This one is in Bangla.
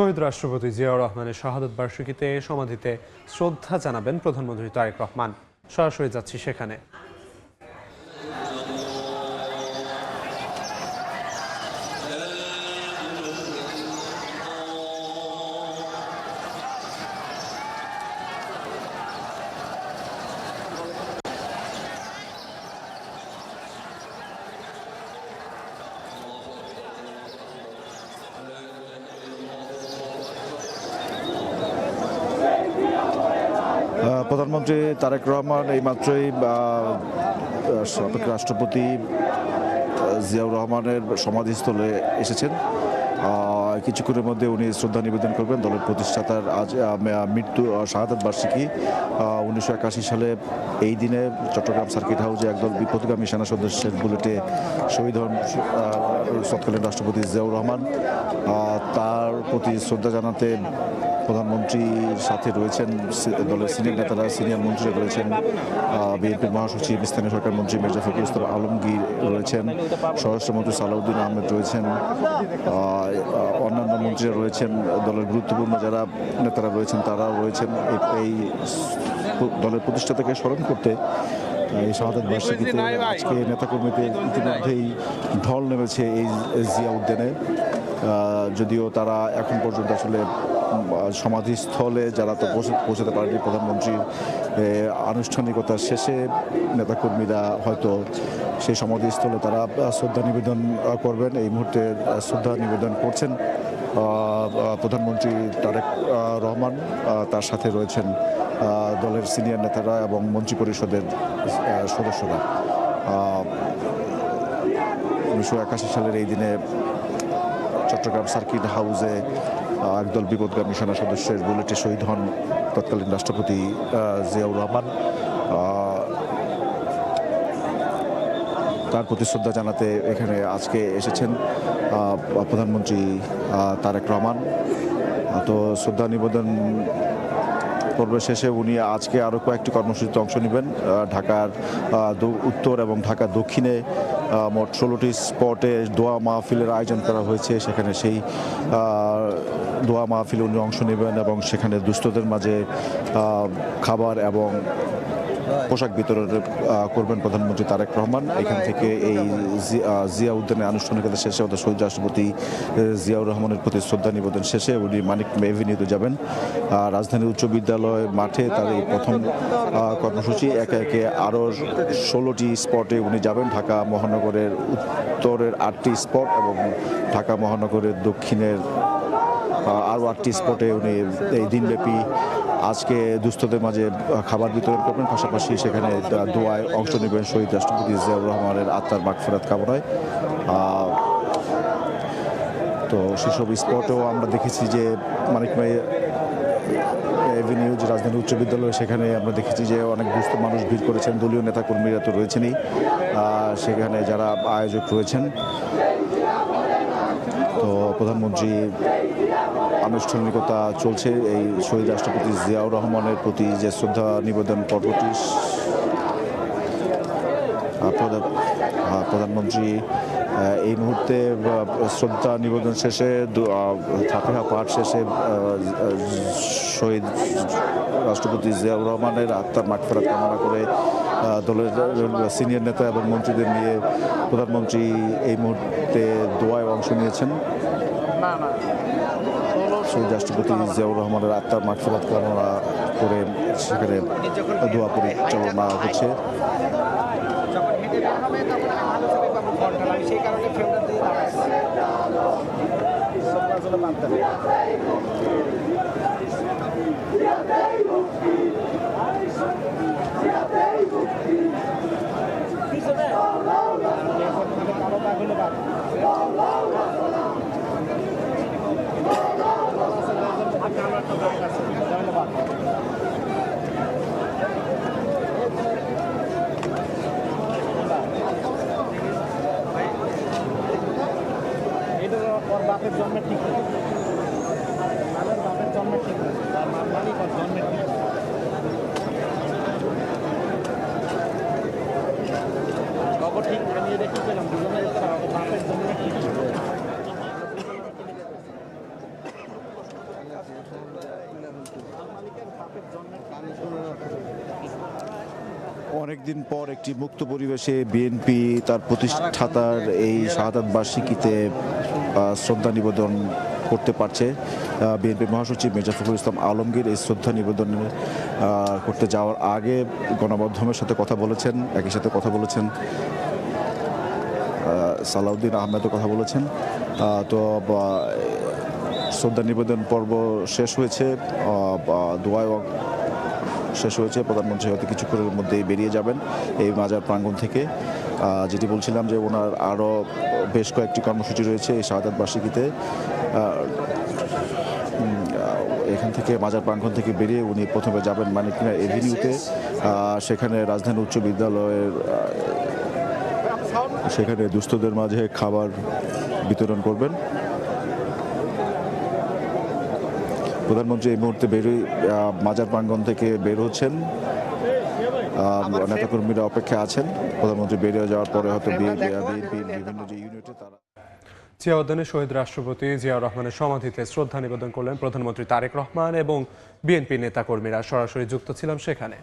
শহীদ রাষ্ট্রপতি জিয়াউর রহমানের শাহাদত বার্ষিকীতে সমাধিতে শ্রদ্ধা জানাবেন প্রধানমন্ত্রী তারেক রহমান। সরাসরি যাচ্ছি সেখানে। প্রধানমন্ত্রী তারেক রহমান এইমাত্রই সাবেক রাষ্ট্রপতি জিয়াউর রহমানের সমাধিস্থলে এসেছেন। কিছুক্ষণের মধ্যে উনি শ্রদ্ধা নিবেদন করবেন। দলের প্রতিষ্ঠাতার আজ মৃত্যু শাহাদত বার্ষিকী। 1981 সালে এই দিনে চট্টগ্রাম সার্কিট হাউসে একদল বিপদগামী সেনা সদস্যের বুলেটে শহীদ হন তৎকালীন রাষ্ট্রপতি জিয়াউর রহমান। তার প্রতি শ্রদ্ধা জানাতে প্রধানমন্ত্রীর সাথে রয়েছেন দলের সিনিয়র নেতারা, সিনিয়র মন্ত্রীরা রয়েছেন। বিএনপির মহাসচিব স্থানীয় সরকার মন্ত্রী মির্জা ফখরুল ইসলাম আলমগীর রয়েছেন, স্বরাষ্ট্রমন্ত্রী সালাউদ্দিন আহমেদ রয়েছেন, অন্যান্য মন্ত্রীরা রয়েছেন, দলের গুরুত্বপূর্ণ যারা নেতারা রয়েছেন তারাও রয়েছেন। এই দলের প্রতিষ্ঠাতাকে স্মরণ করতে এই শাহাদত বার্ষিকীতে আজকে নেতাকর্মীদের ইতিমধ্যেই ঢল নেমেছে এই জিয়া উদ্যানে। যদিও তারা এখন পর্যন্ত আসলে সমাধিস্থলে যারা তো পৌঁছাতে পারেনি, প্রধানমন্ত্রীর আনুষ্ঠানিকতা শেষে নেতাকর্মীরা হয়তো সেই সমাধিস্থলে তারা শ্রদ্ধা নিবেদন করবেন। এই মুহূর্তে শ্রদ্ধা নিবেদন করছেন প্রধানমন্ত্রী তারেক রহমান। তার সাথে রয়েছেন দলের সিনিয়র নেতারা এবং মন্ত্রিপরিষদের সদস্যরা। 1981 সালের এই দিনে চট্টগ্রাম সার্কিট হাউসে একদল বিপদগামী সেনা সদস্যের বুলেটে শহীদ হন তৎকালীন রাষ্ট্রপতি জিয়াউর রহমান। তার প্রতি শ্রদ্ধা জানাতে এখানে আজকে এসেছেন প্রধানমন্ত্রী তারেক রহমান। তো শ্রদ্ধা নিবেদন পর্বের শেষে উনি আজকে আরও কয়েকটি কর্মসূচিতে অংশ নেবেন। ঢাকার উত্তর এবং ঢাকা দক্ষিণে মোট 16টি স্পটে দোয়া মাহফিলের আয়োজন করা হয়েছে। সেখানে সেই দোয়া মাহফিলে উনি অংশ নেবেন এবং সেখানে দুস্থদের মাঝে খাবার এবং পোশাক বিতরণ করবেন প্রধানমন্ত্রী তারেক রহমান। এখান থেকে এই জিয়া উদ্যানে আনুষ্ঠানিকতা শেষে শহীদ রাষ্ট্রপতি জিয়াউর রহমানের প্রতি শ্রদ্ধা নিবেদন শেষে উনি মানিক এভিনিউতে যাবেন। রাজধানী উচ্চ বিদ্যালয় মাঠে তার এই প্রথম কর্মসূচি। একে একে আরও 16টি স্পটে উনি যাবেন। ঢাকা মহানগরের উত্তরের 8টি স্পট এবং ঢাকা মহানগরের দক্ষিণের আরও 8টি স্পটে উনি এই দিনব্যাপী আজকে দুস্থদের মাঝে খাবার বিতরণ করবেন। পাশাপাশি সেখানে দোয়ায় অংশ নেবেন শহীদ রাষ্ট্রপতি জিয়াউর রহমানের আত্মার মাগফিরাত কামনায়। তো সেসব স্পটেও আমরা দেখেছি যে মানিক এভিনিউ যে রাজধানী উচ্চ বিদ্যালয়, সেখানে আমরা দেখেছি যে অনেক দুস্থ মানুষ ভিড় করেছেন। দলীয় নেতাকর্মীরা তো রয়েছেনই, সেখানে যারা আয়োজক রয়েছেন। তো প্রধানমন্ত্রী আনুষ্ঠানিকতা চলছে এই শহীদ রাষ্ট্রপতি জিয়াউর রহমানের প্রতি যে শ্রদ্ধা নিবেদন পর্বটি। প্রধানমন্ত্রী এই মুহূর্তে শ্রদ্ধা নিবেদন শেষে ফাতিহা পাঠ শেষে শহীদ রাষ্ট্রপতি জিয়াউর রহমানের আত্মার মাগফিরাত কামনা করে দলের সিনিয়র নেতা এবং মন্ত্রীদের নিয়ে প্রধানমন্ত্রী এই মুহূর্তে দোয়ায় অংশ নিয়েছেন। শহীদ রাষ্ট্রপতি জিয়াউর রহমানের আত্মার মাগফিরাত কামনা করে সেখানে দোয়া পরিচালনা হচ্ছে। বাপের জন্মের ঠিক বাপের জন্মের ঠিক জন্মের ঠিক খবর ঠিক আমি দেখি পেলাম দুজনে বাপের জন্মের ঠিক অনেকদিন পর একটি মুক্ত পরিবেশে বিএনপি তার প্রতিষ্ঠাতার এই শাহাদাত বার্ষিকীতে শ্রদ্ধা নিবেদন করতে পারছে। বিএনপি মহাসচিব মির্জা ফখরুল ইসলাম আলমগীর এই শ্রদ্ধা নিবেদন করতে যাওয়ার আগে গণমাধ্যমের সাথে কথা বলেছেন, একই সাথে কথা বলেছেন সালাউদ্দিন আহমেদও কথা বলেছেন। তো শ্রদ্ধা নিবেদন পর্ব শেষ হয়েছে, দোয়ায় শেষ হয়েছে। প্রধানমন্ত্রী হয়তো কিছুক্ষণের মধ্যেই বেরিয়ে যাবেন এই মাজার প্রাঙ্গণ থেকে। যেটি বলছিলাম যে ওনার আরও বেশ কয়েকটি কর্মসূচি রয়েছে এই শাহাদাত বার্ষিকীতে। এখান থেকে মাজার প্রাঙ্গণ থেকে বেরিয়ে উনি প্রথমে যাবেন মানিকমিয়া এভিনিউতে, সেখানে রাজধানী উচ্চ বিদ্যালয়ের সেখানে দুস্থদের মাঝে খাবার বিতরণ করবেন। প্রধানমন্ত্রী এই মুহূর্তে মাজার প্রাঙ্গণ থেকে বের হচ্ছেন। নেতাকর্মীরা অপেক্ষায় আছেন। প্রধানমন্ত্রী বেরিয়ে যাওয়ার পরে হয়তো বিএনপির বিভিন্ন যে ইউনিটে তারা জিয়াউদ্দিনে শহীদ রাষ্ট্রপতি জিয়াউর রহমানের সমাধিতে শ্রদ্ধা নিবেদন করলেন প্রধানমন্ত্রী তারেক রহমান এবং বিএনপি নেতাকর্মীরা। সরাসরি যুক্ত ছিলাম সেখানে।